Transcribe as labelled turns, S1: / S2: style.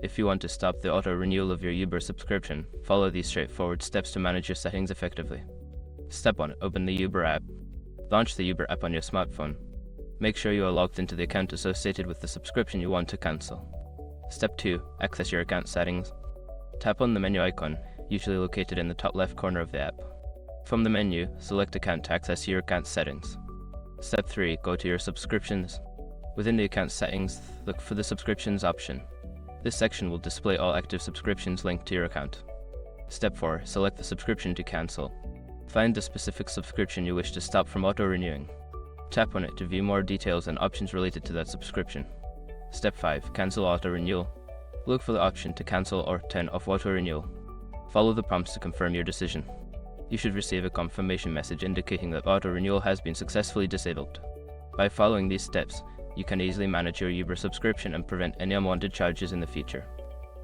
S1: If you want to stop the auto-renewal of your Uber subscription, follow these straightforward steps to manage your settings effectively. Step 1. Open the Uber app. Launch the Uber app on your smartphone. Make sure you are logged into the account associated with the subscription you want to cancel. Step 2. Access your account settings. Tap on the menu icon, usually located in the top left corner of the app. From the menu, select Account to access your account settings. Step 3. Go to your subscriptions. Within the account settings, look for the subscriptions option. This section will display all active subscriptions linked to your account. Step 4. Select the subscription to cancel. Find the specific subscription you wish to stop from auto-renewing. Tap on it to view more details and options related to that subscription. Step 5. Cancel auto-renewal. Look for the option to cancel or turn off auto-renewal. Follow the prompts to confirm your decision. You should receive a confirmation message indicating that auto-renewal has been successfully disabled. By following these steps, you can easily manage your Uber subscription and prevent any unwanted charges in the future.